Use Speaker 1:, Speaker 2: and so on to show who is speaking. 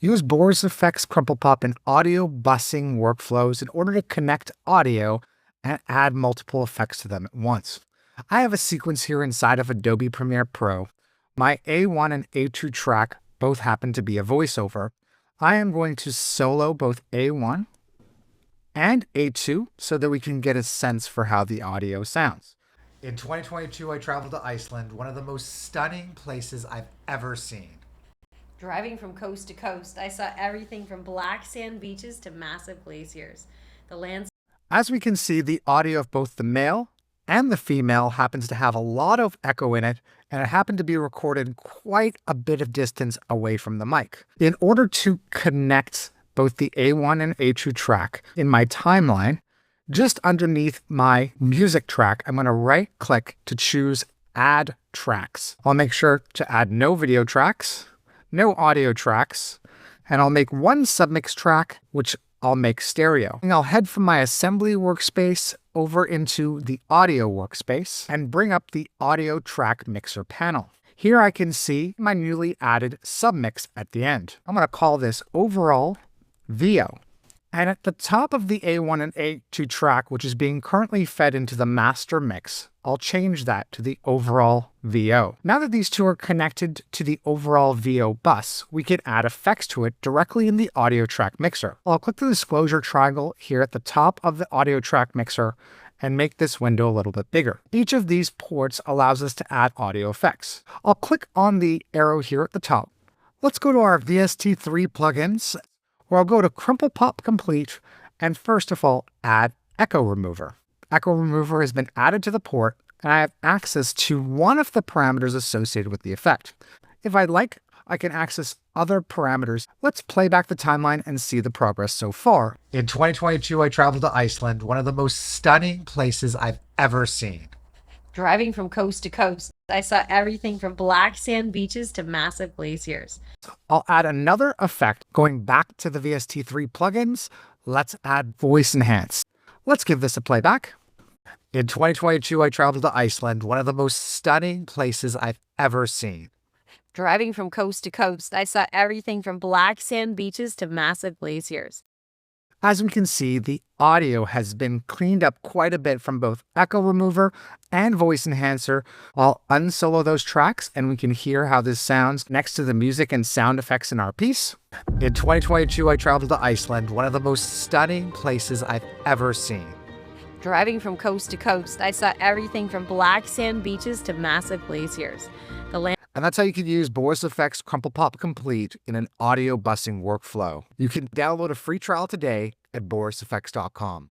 Speaker 1: Use Boris Effects CrumplePop in audio busing workflows in order to connect audio and add multiple effects to them at once. I have a sequence here inside of Adobe Premiere Pro. My A1 and A2 track both happen to be a voiceover. I am going to solo both A1 and A2 so that we can get a sense for how the audio sounds. In 2022, I traveled to Iceland, one of the most stunning places I've ever seen.
Speaker 2: Driving from coast to coast, I saw everything from black sand beaches to massive glaciers. The landscape.
Speaker 1: As we can see, the audio of both the male and the female happens to have a lot of echo in it, and it happened to be recorded quite a bit of distance away from the mic. In order to connect both the A1 and A2 track in my timeline, just underneath my music track, I'm going to right-click to choose Add Tracks. I'll make sure to add no video tracks, no audio tracks, and I'll make one submix track, which I'll make stereo. And I'll head from my assembly workspace over into the audio workspace and bring up the audio track mixer panel. Here I can see my newly added submix at the end. I'm going to call this overall VO. And at the top of the A1 and A2 track, which is being currently fed into the master mix, I'll change that to the overall VO. Now that these two are connected to the overall VO bus, we can add effects to it directly in the audio track mixer. I'll click the disclosure triangle here at the top of the audio track mixer and make this window a little bit bigger. Each of these ports allows us to add audio effects. I'll click on the arrow here at the top. Let's go to our VST3 plugins, where I'll go to CrumplePop Complete and first of all, add Echo Remover. Echo Remover has been added to the port, and I have access to one of the parameters associated with the effect. If I'd like, I can access other parameters. Let's play back the timeline and see the progress so far. In 2022, I traveled to Iceland, one of the most stunning places I've ever seen.
Speaker 2: Driving from coast to coast, I saw everything from black sand beaches to massive glaciers.
Speaker 1: I'll add another effect. Going back to the VST3 plugins, let's add Voice Enhance. Let's give this a playback. In 2022, I traveled to Iceland, one of the most stunning places I've ever seen.
Speaker 2: Driving from coast to coast, I saw everything from black sand beaches to massive glaciers.
Speaker 1: As we can see, the audio has been cleaned up quite a bit from both Echo Remover and Voice Enhancer. I'll unsolo those tracks and we can hear how this sounds next to the music and sound effects in our piece. In 2022, I traveled to Iceland, one of the most stunning places I've ever seen.
Speaker 2: Driving from coast to coast, I saw everything from black sand beaches to massive glaciers.
Speaker 1: And that's how you can use Boris Effects CrumplePop Complete in an audio busing workflow. You can download a free trial today at boriseffects.com.